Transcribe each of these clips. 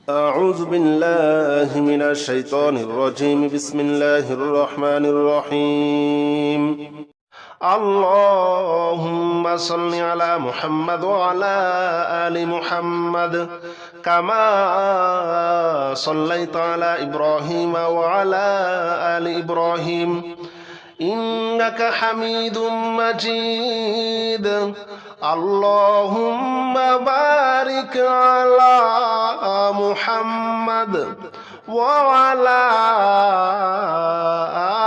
أعوذ بالله من الشيطان الرجيم. بسم الله الرحمن الرحيم. اللهم صل على محمد وعلى آل محمد كما صليت على إبراهيم وعلى آل إبراهيم إنك حميد مجيد. اللهم بارك على محمد وعلى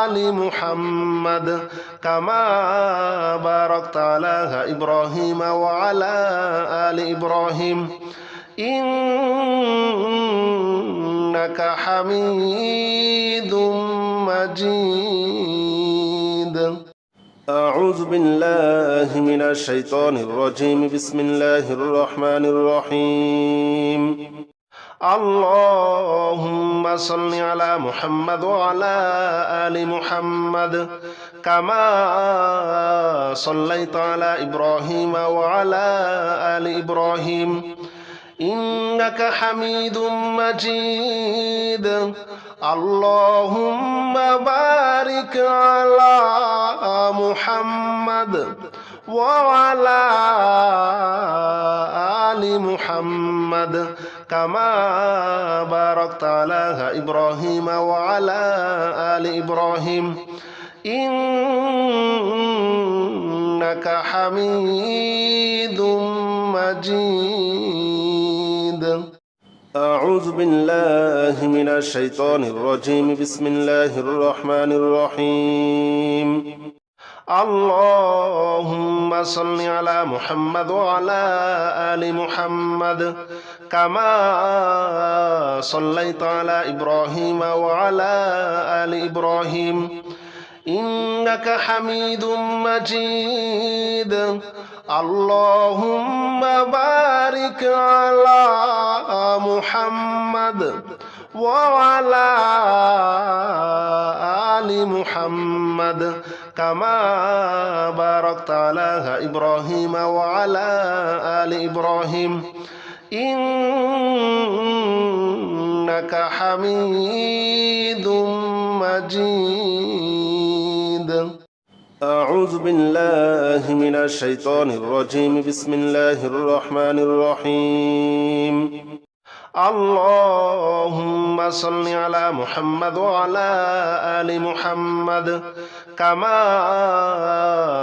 آل محمد كما باركت على إبراهيم وعلى آل إبراهيم إنك حميد مجيد. أعوذ بالله من الشيطان الرجيم. بسم الله الرحمن الرحيم. اللهم صل على محمد وعلى آل محمد كما صليت على إبراهيم وعلى آل إبراهيم إنك حميد مجيد. اللهم بارك على محمد وعلى آل محمد كما باركت على إبراهيم وعلى آل إبراهيم إنك حميد مجيد. أعوذ بالله من الشيطان الرجيم. بسم الله الرحمن الرحيم. اللهم صل على محمد وعلى آل محمد كما صليت على إبراهيم وعلى آل إبراهيم إنك حميد مجيد. اللهم بارك على محمد وعلى آل محمد كما باركت على إبراهيم وعلى آل إبراهيم إنك حميد مجيد. أعوذ بالله من الشيطان الرجيم. بسم الله الرحمن الرحيم. اللهم صل على محمد وعلى آل محمد كما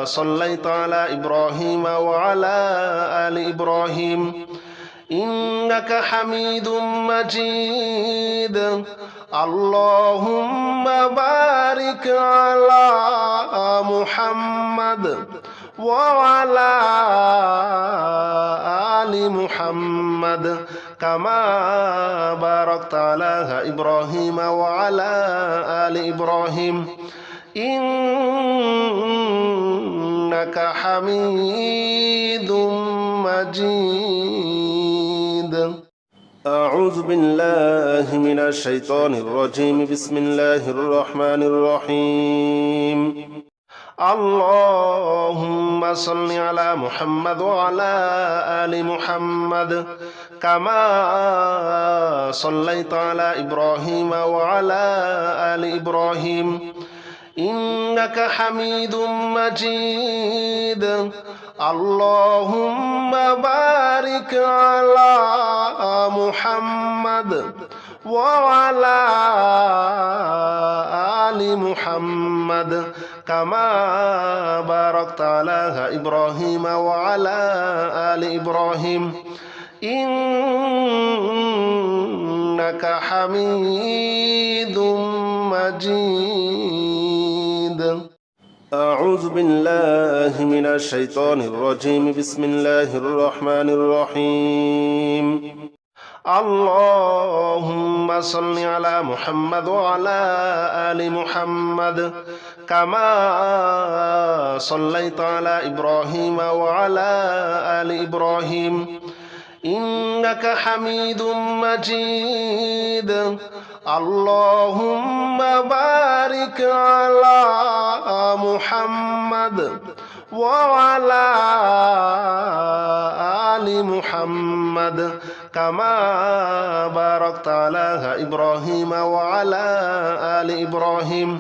صليت على إبراهيم وعلى آل إبراهيم إنك حميد مجيد. اللهم بارك على محمد وعلى آل محمد كما باركت على إبراهيم وعلى آل إبراهيم إنك حميد مجيد. أعوذ بالله من الشيطان الرجيم. بسم الله الرحمن الرحيم. اللهم صل على محمد وعلى آل محمد كما صليت على إبراهيم وعلى آل إبراهيم إنك حميد مجيد. اللهم بارك على محمد وعلى آل محمد كما باركت على إبراهيم وعلى آل إبراهيم إنك حميد مجيد. أعوذ بالله من الشيطان الرجيم. بسم الله الرحمن الرحيم. اللهم صل على محمد وعلى آل محمد كما صليت على إبراهيم وعلى آل إبراهيم إنك حميد مجيد. اللهم بارك على محمد وعلى آل محمد كما باركت باركت على إبراهيم وعلى آل إبراهيم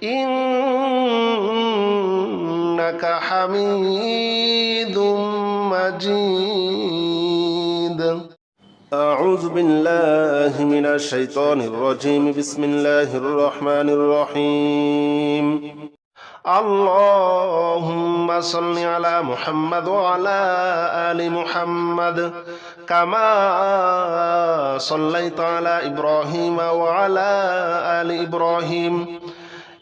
إنك حميد مجيد. أعوذ بالله من الشيطان الرجيم. بسم الله الرحمن الرحيم. اللهم صل على محمد وعلى آل محمد كما صليت على إبراهيم وعلى آل إبراهيم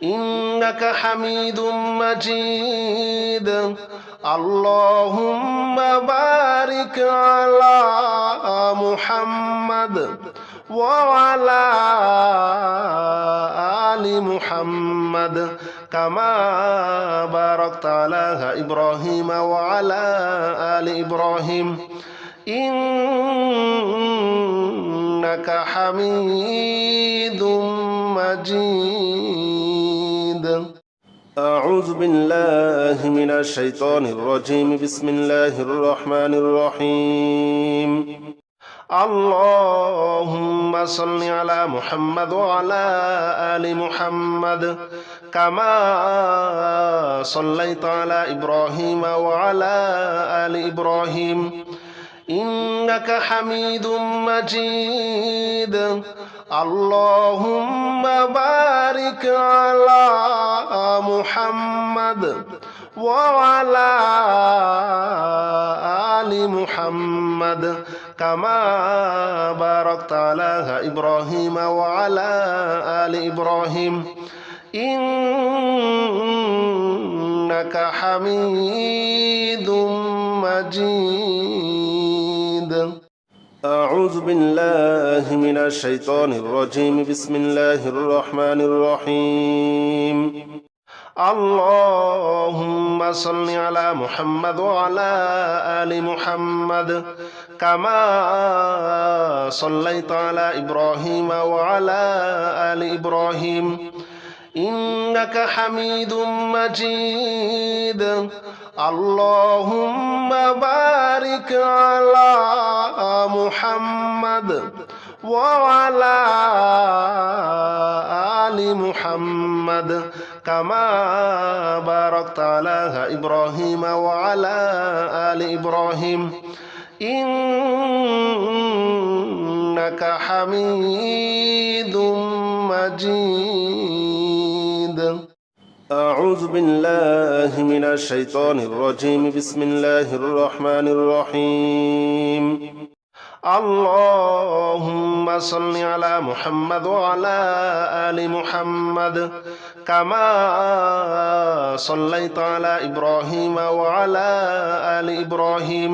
إنك حميد مجيد. اللهم بارك على محمد وعلى آل محمد كما باركت على إبراهيم وعلى آل إبراهيم إنك حميد مجيد. أعوذ بالله من الشيطان الرجيم. بسم الله الرحمن الرحيم. اللهم صل على محمد وعلى آل محمد كما صليت على إبراهيم وعلى آل إبراهيم إنك حميد مجيد. اللهم بارك على محمد وعلى آل محمد كما باركت على إبراهيم وعلى آل إبراهيم إنك حميد مجيد. أعوذ بالله من الشيطان الرجيم. بسم الله الرحمن الرحيم. اللهم صل على محمد وعلى آل محمد كما صليت على إبراهيم وعلى آل إبراهيم إنك حميد مجيد. اللهم بارك على محمد وعلى آل محمد كما باركت على إبراهيم وعلى آل إبراهيم إنك حميد مجيد. أعوذ بالله من الشيطان الرجيم. بسم الله الرحمن الرحيم. اللهم صل على محمد وعلى آل محمد كما صليت على إبراهيم وعلى آل إبراهيم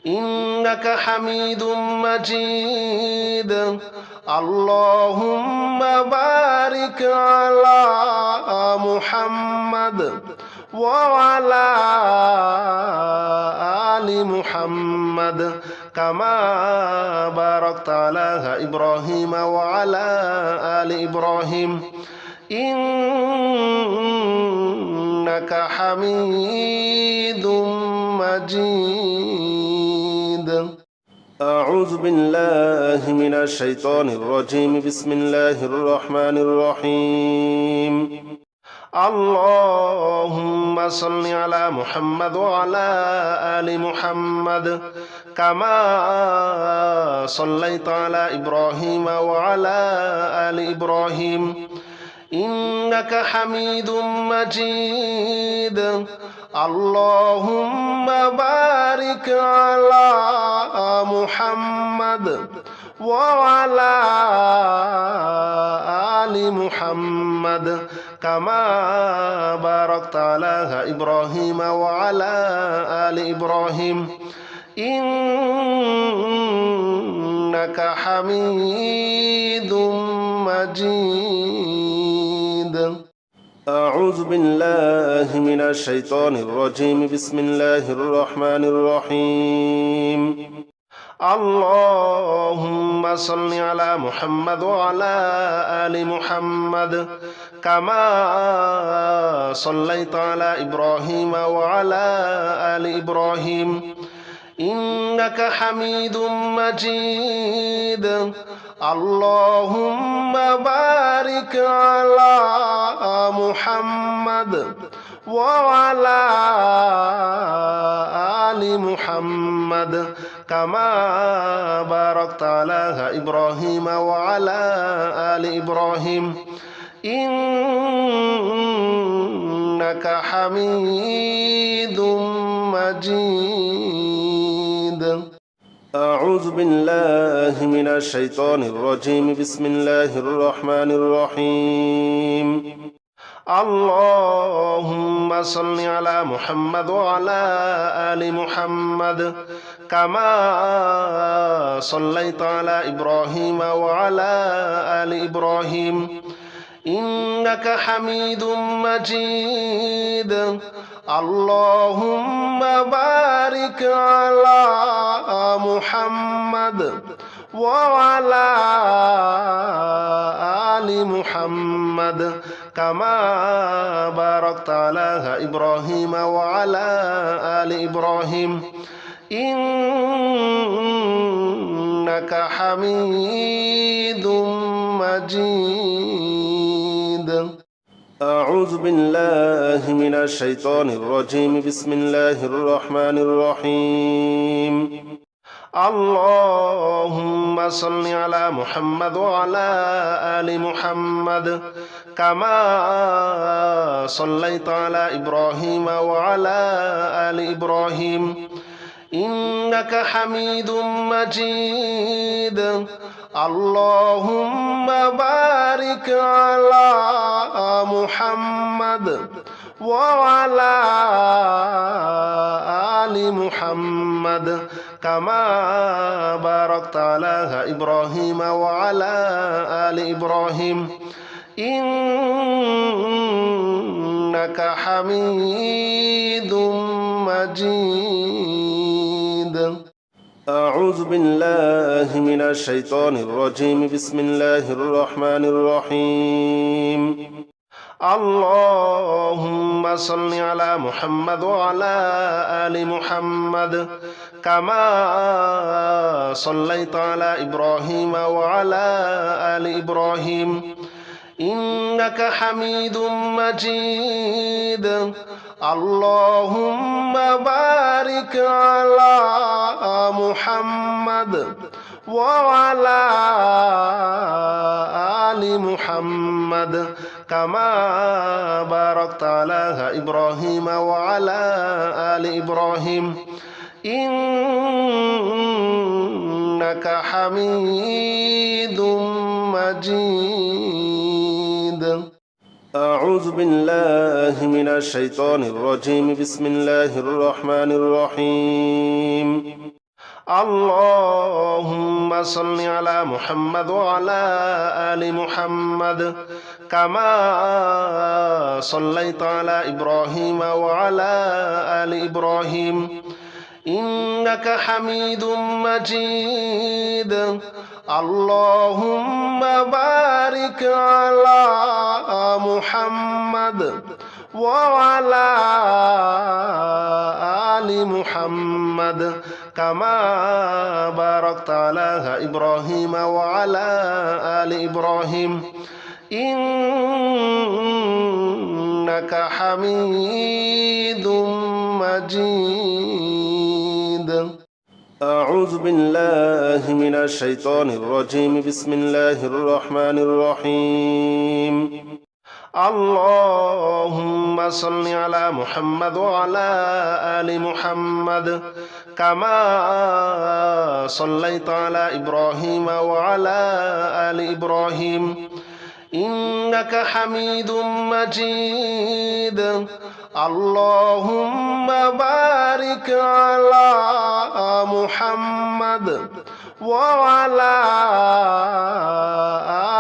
إنك حميد مجيد. اللهم بارك على محمد وعلى آل محمد كما باركت على إبراهيم وعلى آل إبراهيم إنك حميد مجيد. أعوذ بالله من الشيطان الرجيم. بسم الله الرحمن الرحيم. اللهم صل على محمد وعلى آل محمد كما صليت على إبراهيم وعلى آل إبراهيم إنك حميد مجيد. اللهم بارك على محمد وعلى آل محمد كما باركت على إبراهيم وعلى آل إبراهيم إنك حميد مجيد. أعوذ بالله من الشيطان الرجيم. بسم الله الرحمن الرحيم. اللهم صل على محمد وعلى آل محمد كما صليت على إبراهيم وعلى آل إبراهيم إنك حميد مجيد. اللهم بارك على محمد وعلى آل محمد كما باركت على إبراهيم وعلى آل إبراهيم إنك حميد مجيد. أعوذ بالله من الشيطان الرجيم. بسم الله الرحمن الرحيم. اللهم صل على محمد وعلى آل محمد كما صليت على إبراهيم وعلى آل إبراهيم إنك حميد مجيد. اللهم بارك على محمد وعلى آل محمد كما باركت على إبراهيم وعلى آل إبراهيم إنك حميد مجيد. أعوذ بالله من الشيطان الرجيم. بسم الله الرحمن الرحيم. اللهم صل على محمد وعلى آل محمد كما صليت على إبراهيم وعلى آل إبراهيم إنك حميد مجيد. اللهم بارك على محمد وعلى آل محمد كما باركت على إبراهيم وعلى آل إبراهيم إنك حميد مجيد. أعوذ بالله من الشيطان الرجيم. بسم الله الرحمن الرحيم. اللهم صل على محمد وعلى آل محمد كما صليت على إبراهيم وعلى آل إبراهيم إنك حميد مجيد. اللهم بارك على محمد وعلى آل محمد كما باركت على إبراهيم وعلى آل إبراهيم إنك حميد مجيد. أعوذ بالله من الشيطان الرجيم. بسم الله الرحمن الرحيم. اللهم صل على محمد وعلى آل محمد كما صليت على إبراهيم وعلى آل إبراهيم إنك حميد مجيد. اللهم بارك على محمد وعلى آل محمد كما باركت على إبراهيم وعلى آل إبراهيم إنك حميد مجيد. أعوذ بالله من الشيطان الرجيم. بسم الله الرحمن الرحيم. اللهم صل على محمد وعلى آل محمد كما صليت على إبراهيم وعلى آل إبراهيم إنك حميد مجيد. اللهم بارك على محمد وعلى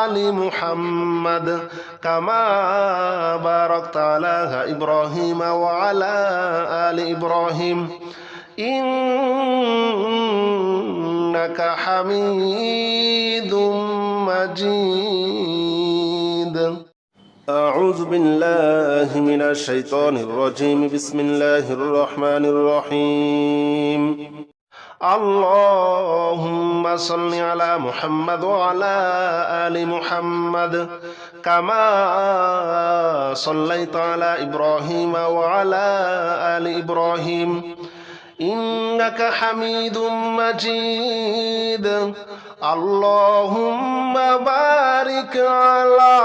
آل محمد كما باركت على إبراهيم وعلى آل إبراهيم إنك حميد مجيد. أعوذ بالله من الشيطان الرجيم. بسم الله الرحمن الرحيم. اللهم صل على محمد وعلى آل محمد كما صليت على إبراهيم وعلى آل إبراهيم إنك حميد مجيد اللهم بارك على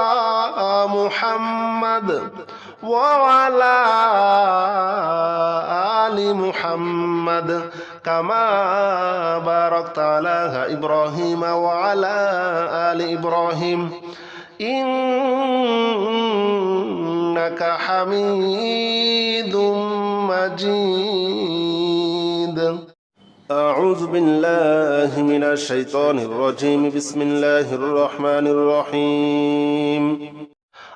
محمد وعلى آل محمد كما باركت على إبراهيم وعلى آل إبراهيم إنك حميد مجيد أعوذ بالله من الشيطان الرجيم بسم الله الرحمن الرحيم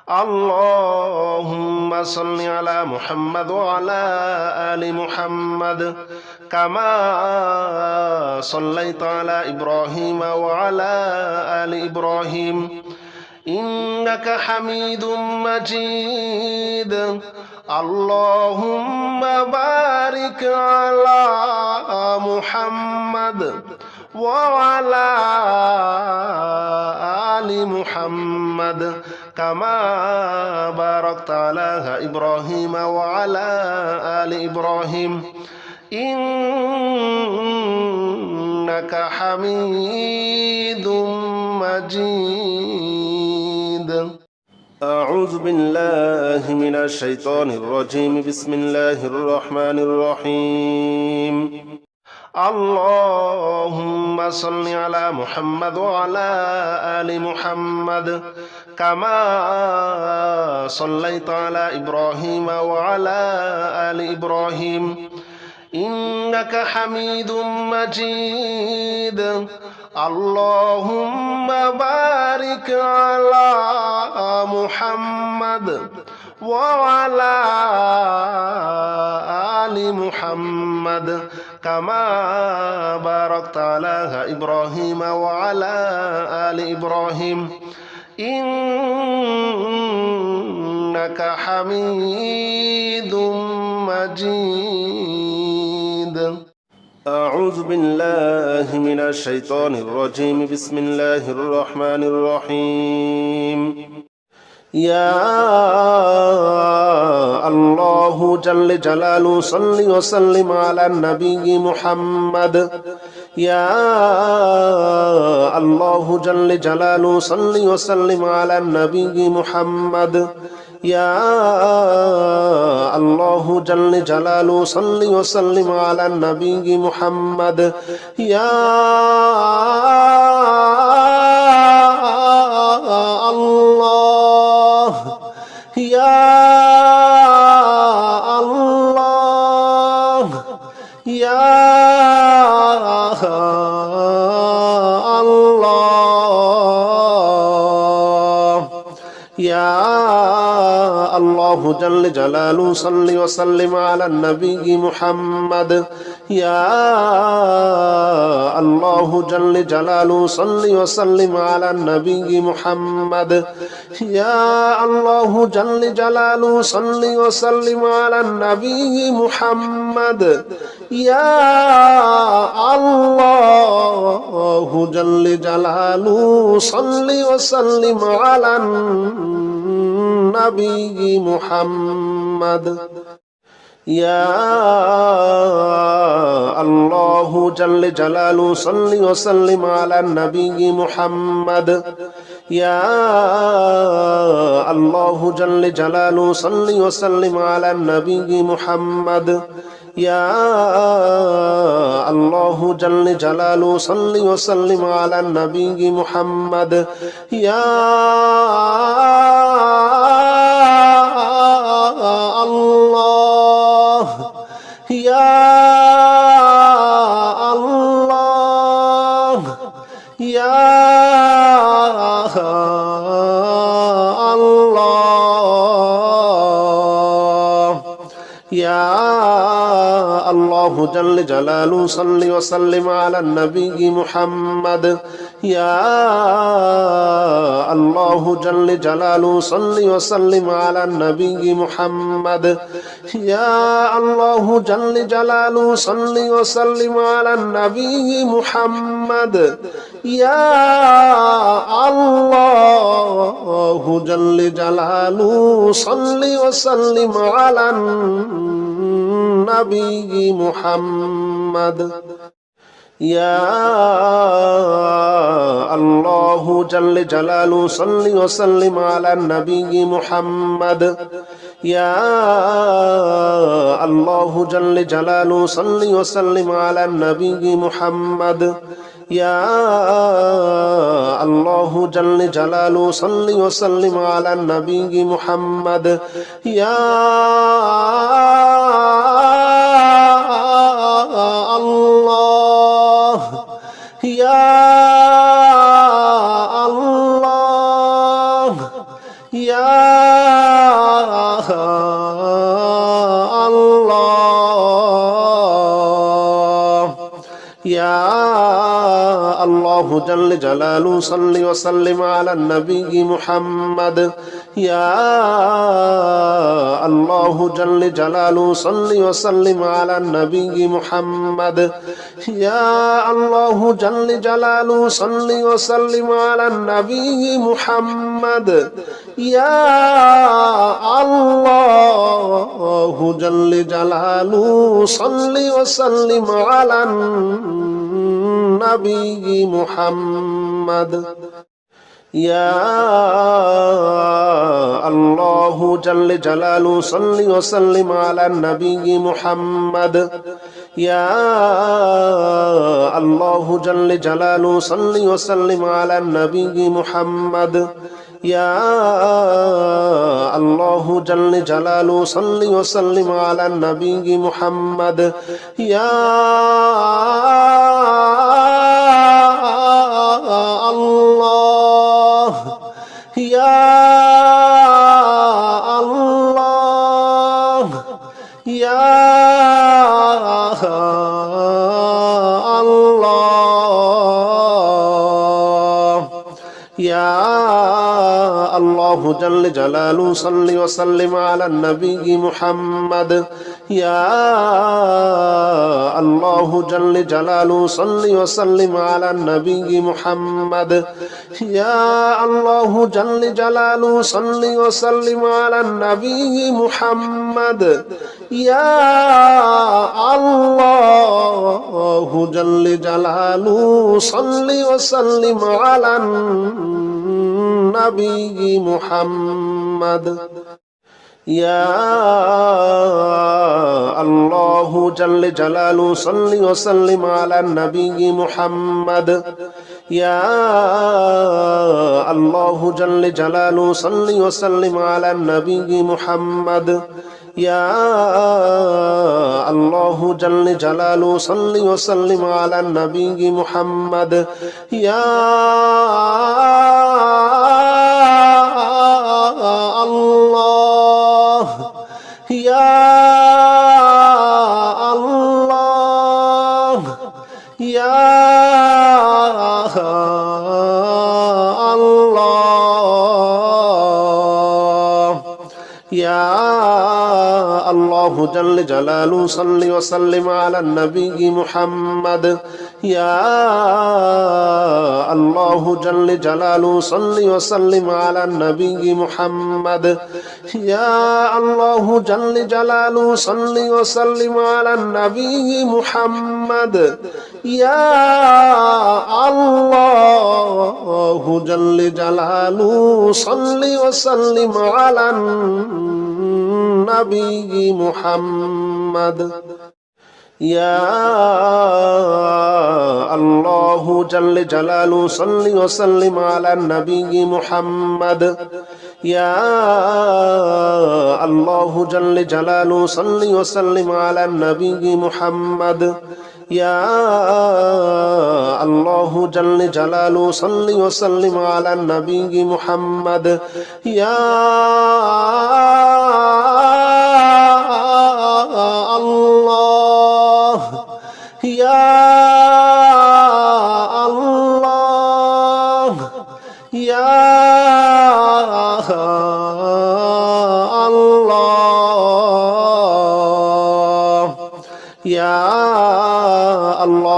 اللهم صل على محمد وعلى آل محمد كما صليت على إبراهيم وعلى آل إبراهيم إنك حميد مجيد اللهم بارك على محمد وعلى آل محمد كما باركت على إبراهيم وعلى آل إبراهيم إنك حميد مجيد أعوذ بالله من الشيطان الرجيم بسم الله الرحمن الرحيم اللهم صل على محمد وعلى آل محمد كما صليت على إبراهيم وعلى آل إبراهيم إنك حميد مجيد اللهم بارك على محمد وعلى آل محمد كما باركت على إبراهيم وعلى آل إبراهيم إنك حميد مجيد أعوذ بالله من الشيطان الرجيم بسم الله الرحمن الرحيم يا الله جل جلاله صل وسلم على النبي محمد يا الله جل جلاله صل وسلم على النبي محمد يا الله جل جلاله صل وسلم على النبي محمد يا الله يا الله يا الله يا الله جل جلاله صل وسلم على النبي محمد يا الله جل جلاله صل وسلم على النبي محمد يا الله جل جلاله صل وسلم على النبي محمد يا الله جل جلاله صل وسلم على النبي محمد يا الله جل جلاله صل وسلم على النبي محمد يا الله جل جلاله صل وسلم على النبي محمد يا الله جل جلاله صل وسلم على النبي محمد يا الله يا الله يا الله يا الله جل جلاله صل وسلم على النبي محمد يا الله الله جل جلاله صل وسلم على النبي محمد يا الله جل جلاله صل وسلم على النبي محمد يا الله جل جلاله صل وسلم على النبي محمد يا الله جل جلاله صل وسلم على النبي محمد يا الله جل جلاله صل وسلم على النبي محمد يا الله جل جلاله صل وسلم على النبي محمد يا الله يا الله يا الله يا الله جل جلاله صل وسلم على النبي محمد يا الله جل جلاله صل وسلم على النبي محمد يا الله جل جلاله صل وسلم على النبي محمد يا الله جل جلاله صل وسلم على النبي محمد يا الله جل جلاله صل وسلم على النبي محمد يا الله جل جلاله صل وسلم على النبي محمد يا الله جل جلاله صل وسلم على النبي محمد يا الله يا الله يا الله يا الله جل جلاله صل وسلم على النبي محمد يا الله جل جلاله صل وسلم على النبي محمد يا الله جل جلاله صل وسلم على النبي محمد يا الله جل جلاله صل وسلم على النبي محمد يا الله جل جلاله صل وسلم على النبي محمد يا الله جل جلاله صل وسلم على النبي محمد يا الله جل جلاله صل وسلم على النبي محمد يا الله يا الله يا الله يا الله جل جلاله صل وسلم على النبي محمد يا الله جل جلاله صل وسلم على النبي محمد يا الله جل جلاله صل وسلم على النبي محمد يا الله جل جلاله صل وسلم على النبي محمد يا الله جل جلاله صل وسلم على النبي محمد يا الله جل جلاله صل وسلم على النبي محمد يا الله جل جلاله صل وسلم على النبي محمد يا الله يا الله يا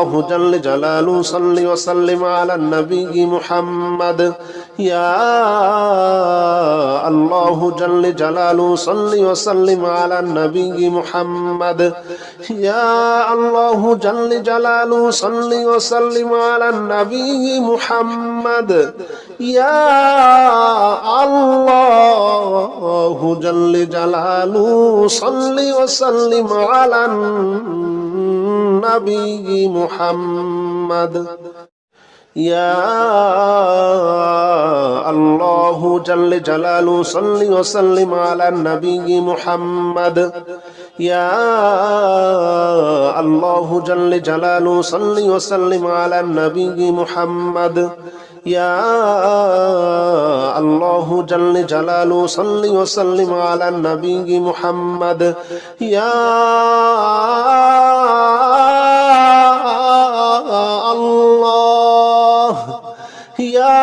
الله جل جلاله صل وسلم على النبي محمد يا الله جل جلاله صل وسلم على النبي محمد يا الله جل جلاله صل وسلم على النبي محمد يا الله جل جلاله صل وسلم على النبي محمد يا الله جل جلاله صل وسلم على النبي محمد يا الله جل جلاله صل وسلم على النبي محمد يا الله جل جلاله صل وسلم على النبي محمد يا الله يا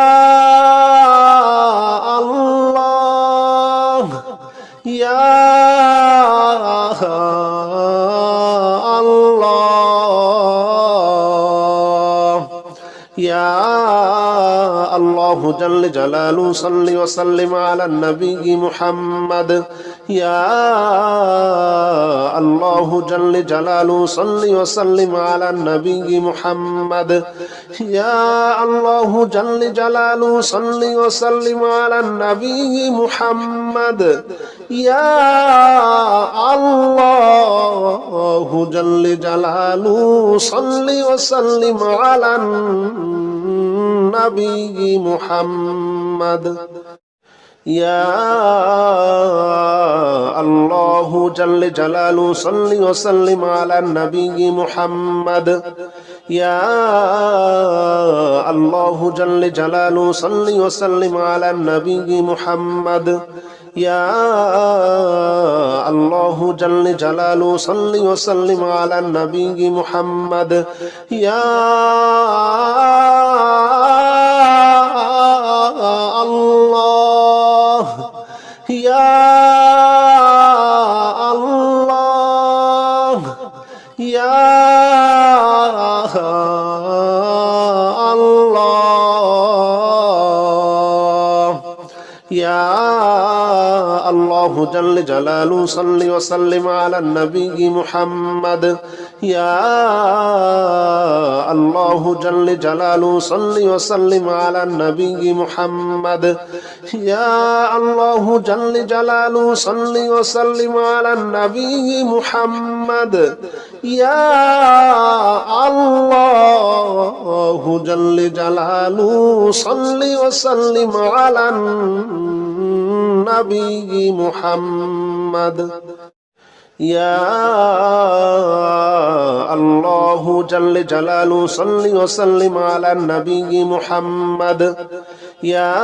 الله يا الله يا الله جل جلاله صل وسلم على النبي محمد يا الله جل جلاله صل وسلم على النبي محمد يا الله جل جلاله صل وسلم على النبي محمد يا الله جل جلاله صل وسلم على النبي محمد يا الله جل جلاله صل وسلم على النبي محمد يا الله جل جلاله صل وسلم على النبي محمد يا الله جل جلاله صل وسلم على النبي محمد يا الله يا الله يا الله يا الله جل جلاله صل وسلم على النبي محمد يا الله جل جلاله صل وسلم على النبي محمد يا الله جل جلاله صل وسلم على النبي محمد يا الله جل جلاله صل وسلم على النبي محمد يا الله جل جلاله صل وسلم على النبي محمد يا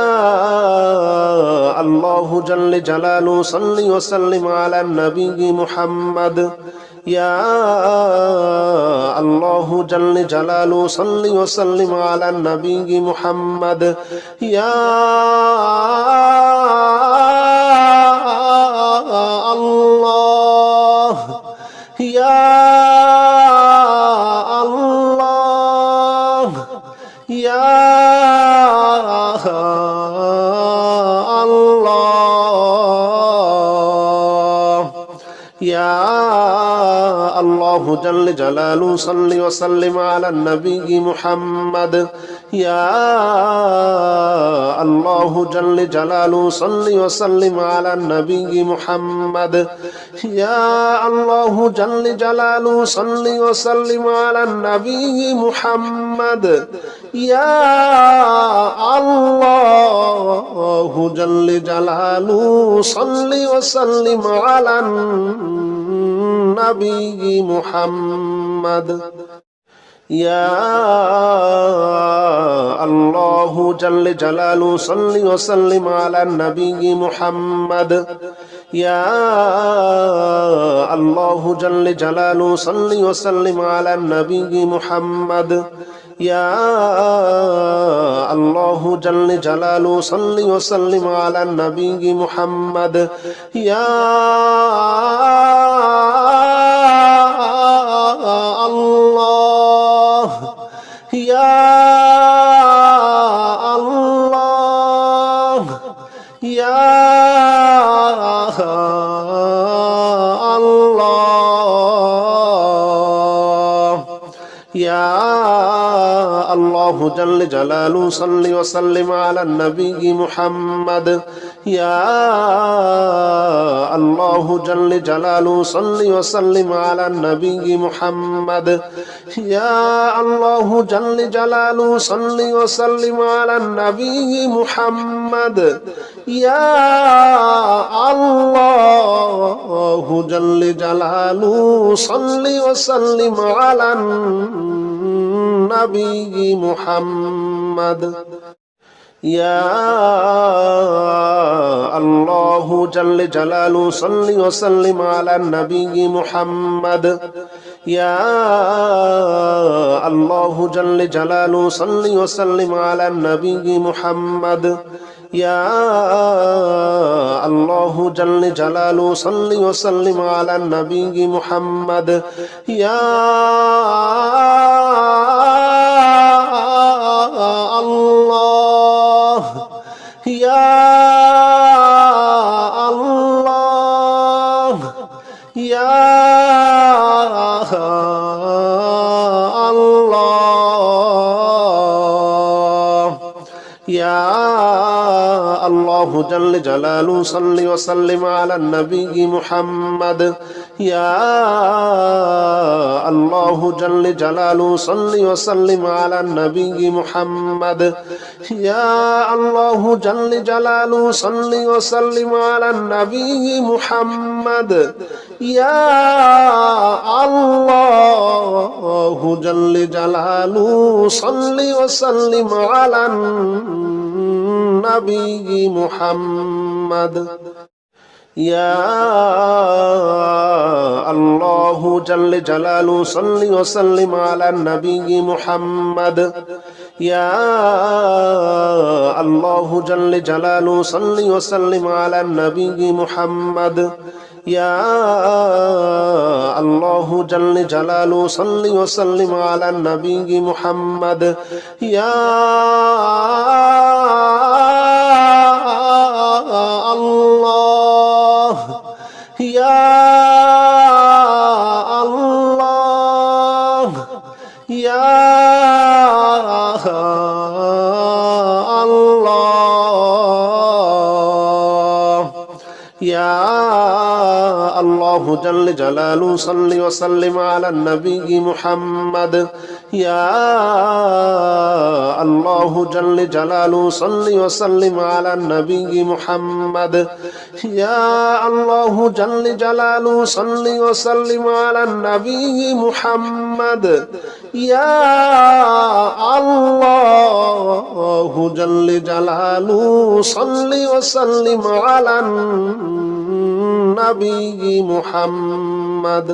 الله جل جلاله صل وسلم على النبي محمد يا الله جل جلاله صل وسلم على النبي محمد يا الله يا الله يا الله يا الله جل جلاله صل وسلم على النبي محمد يا الله جل جلاله صل وسلم على النبي محمد يا الله جل جلاله صل وسلم على النبي محمد يا الله جل جلاله صل وسلم على النبي محمد يا الله جل جلاله صل وسلم على النبي محمد يا الله جل جلاله صل وسلم على النبي محمد يا الله جل جلاله صل وسلم على النبي محمد يا الله ইয়া আল্লাহ ইয়া আল্লাহু জাল্লা জালালু সাল্লি ওয়া সাল্লিম আলা নবী মুহাম্মদ ইয়া আল্লাহু জাল্লা জালালু সাল্লি ওয়া সাল্লিম আলা নবী মুহাম্মদ ইয়া আল্লাহু জাল্লা জালালু সাল্লি ওয়া সাল্লিম আলা নবী মুহাম্মদ ইয়া আল্লাহু জাল্লা জালালু সাল্লি ওয়া সাল্লিম আলা নবী মুহাম্মদ ইয়া আল্লাহু জাল্লা জালালু সাল্লি ওয়া সাল্লিম আলা নবী মুহাম্মদ ইয়া আল্লাহু জাল্লা জালালু সাল্লি ওয়া সাল্লিম আলা নবী মুহাম্মদ ইয়া আল্লাহু জাল্লা জালালু সাল্লি ওয়া সাল্লিম আলা নবী মুহাম্মদ ইয়া আল্লাহ ইয়া আল্লাহ ইয়া আল্লাহ ইয়া আল্লাহু জাল্লা জালালু সাল্লি ওয়া সাল্লিম আলা নবী মুহাম্মদ ইয়া আল্লাহু জাল্লা জালালু সাল্লি ওয়া সাল্লিম আলা নবী মুহাম্মদ ইয়া আল্লাহু জাল্লা জালালু সাল্লি ওয়া সাল্লিম আলা নবী মুহাম্মদ ইয়া আল্লাহু জাল্লা জালালু সাল্লি ওয়া সাল্লিম আলা নবী মুহাম্মদ ইয়া আল্লাহু জাল্লা জালালু সাল্লি ওয়া সাল্লিম আলা নবী মুহাম্মদ ইয়া আল্লাহু জাল্লা জালালু সাল্লি ওয়া সাল্লিম আলা নবী মুহাম্মদ ইয়া আল্লাহু জাল্লা জালালু সাল্লি ওয়া সাল্লিম আলা নবী মুহাম্মদ ইয়া আল্লাহ ইয়া আল্লাহ ইয়া আল্লাহ ইয়া আল্লাহু জাল্লা জালালু সাল্লি ওয়া সাল্লিম আলা নবী মুহাম্মদ ইয়া আল্লাহু জাল্লা জালালু সাল্লি ওয়া সাল্লিম আলা নবী মুহাম্মদ ইয়া আল্লাহু জাল্লা জালালু সাল্লি ওয়া সাল্লিম আলা নবী মুহাম্মদ ইয়া আল্লাহু জাল্লা জালালু সাল্লি ওয়া সাল্লিম আলা নবী মুহাম্মদ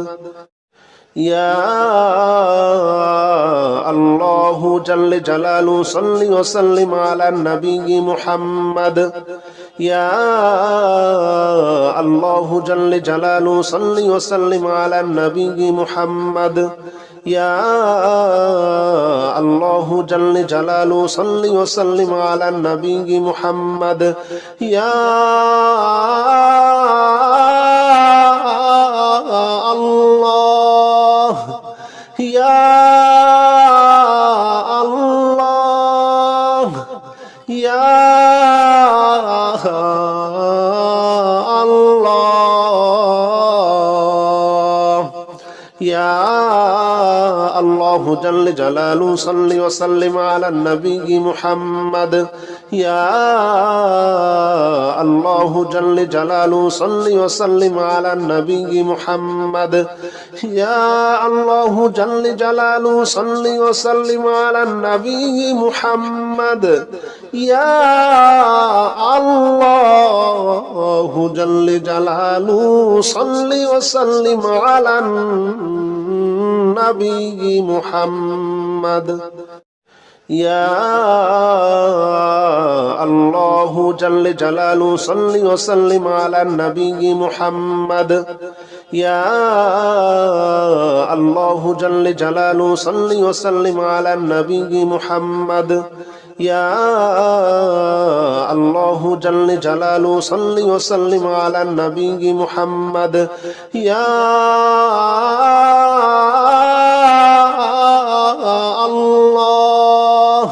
ইয়া আল্লাহু জাল্লা জালালু সাল্লি ওয়া সাল্লিম আলা নবী মুহাম্মদ ইয়া আল্লাহু জাল্লা জালালু সাল্লি ওয়া সাল্লিম আলা নবী মুহাম্মদ ইয়া আল্লাহু জাল্লা জালালু সাল্লি ওয়া সাল্লিম আলা নবী মুহাম্মদ ইয়া আল্লাহ ইয়া আল্লাহ ইয়া আল্লাহ ইয়া আল্লাহু জাল্লা জালালু সাল্লি ওয়া সাল্লিম আলা নবী মুহাম্মদ ইয়া আল্লাহু জাল্লা জালালু সাল্লি ওয়া সাল্লিম আলা নবী মুহাম্মদ ইয়া আল্লাহু জাল্লা জালালু সাল্লি ওয়া সাল্লিম আলা নবী মুহাম্মদ ইয়া আল্লাহু জাল্লা জালালু সাল্লি ওয়া সাল্লিম আলা নবী মুহাম্মদ ইয়া আল্লাহু জাল্লা জালালু সাল্লি ওয়া সাল্লিম আলা নবী মুহাম্মদ ইয়া আল্লাহু জাল্লা জালালু সাল্লি ওয়া সাল্লিম আলা নবী মুহাম্মদ ইয়া الله جل جلاله صل وسلم على النبي محمد يا الله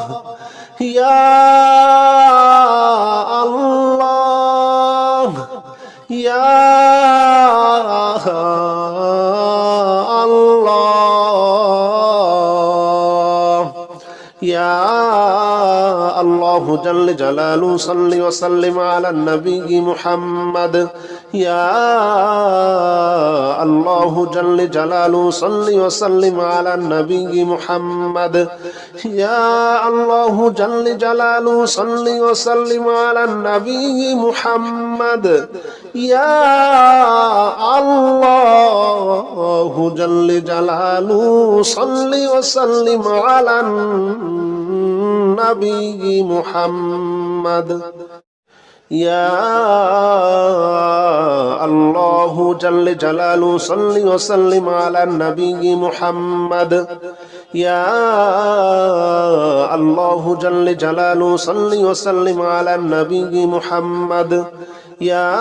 يا الله يا يا الله جل جلاله صل وسلم على النبي محمد يا الله جل جلاله صل وسلم على النبي محمد يا الله جل جلاله صل وسلم على النبي محمد يا الله جل جلاله صل وسلم على النبي محمد يا الله جل جلاله صل وسلم على النبي محمد يا الله جل جلاله صل وسلم على النبي محمد يا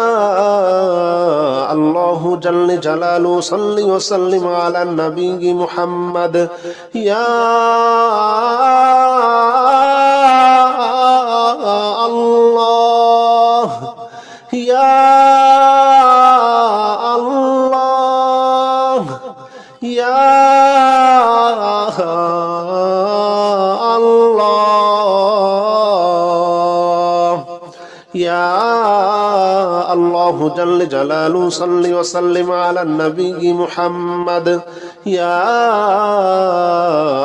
الله جل جلاله صل وسلم على النبي محمد يا الله يا الله يا الله يا الله جل جلاله صل وسلم على النبي محمد يا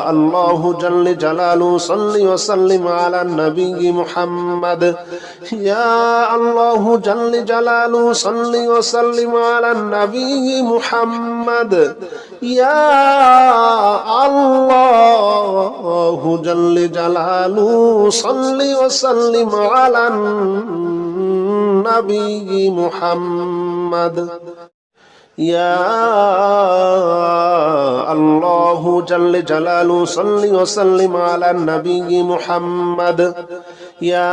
الله جل جلاله صل وسلم على النبي محمد يا الله جل جلاله صل وسلم على النبي محمد يا الله جل جلاله صل وسلم على النبي محمد يا الله جل جلاله صل وسلم على النبي محمد يا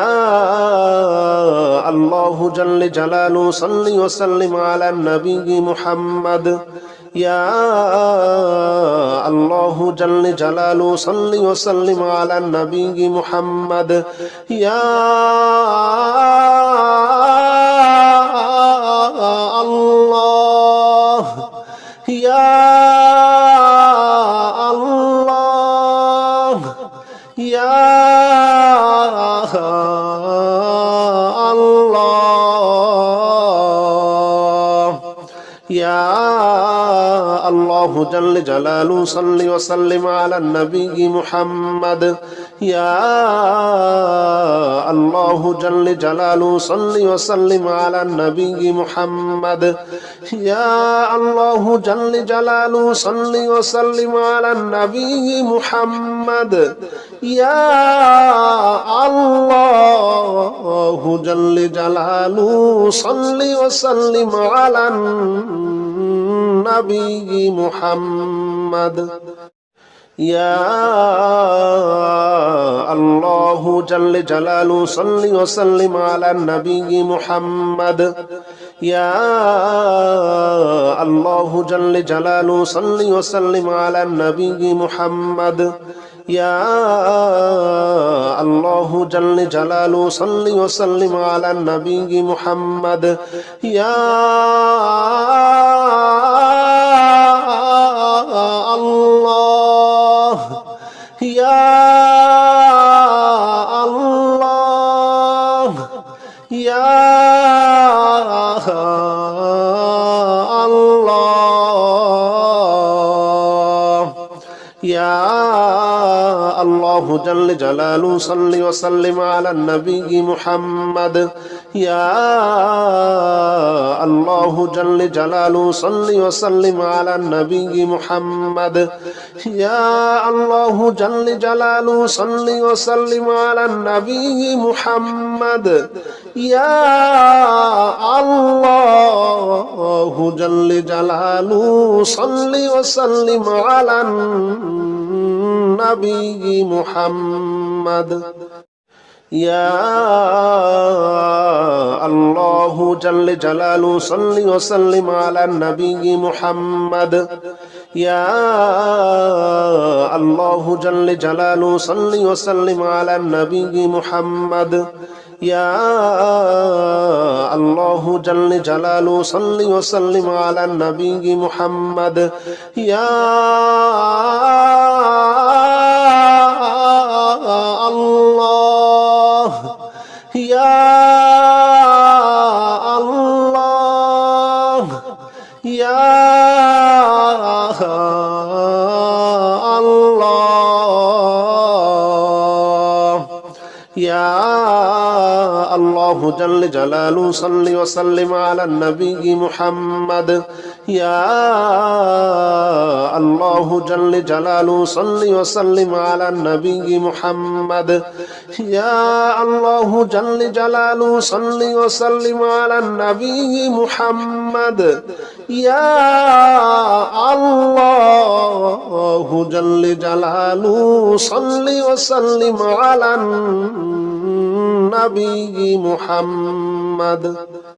الله جل جلاله صل وسلم على النبي محمد يا الله جل جلاله صل وسلم على النبي محمد يا الله يا الله يا الله يا الله جل جلاله صل وسلم على النبي محمد يا الله جل جلاله صل وسلم على النبي محمد يا الله جل جلاله صل وسلم على النبي محمد يا الله جل جلاله صل وسلم على النبي محمد يا الله جل جلاله صل وسلم على النبي محمد يا الله جل جلاله صل وسلم على النبي محمد يا الله جل جلاله صل وسلم على النبي محمد يا الله يا الله يا الله يا الله جل جلاله صل وسلم على النبي محمد يا الله جل جلاله صل وسلم على النبي محمد يا الله جل جلاله صل وسلم على النبي محمد يا الله جل جلاله صل وسلم على النبي محمد يا جل جلاله صل وسلم على النبي محمد يا الله جل جلاله صل وسلم على النبي محمد يا الله جل جلاله صل وسلم على النبي محمد يا الله يا الله يا الله يا الله جل جلاله صل وسلم على النبي محمد يا الله جل جلاله صل وسلم على النبي محمد يا الله جل جلاله صل وسلم على النبي محمد يا الله جل جلاله صل وسلم على النبي محمد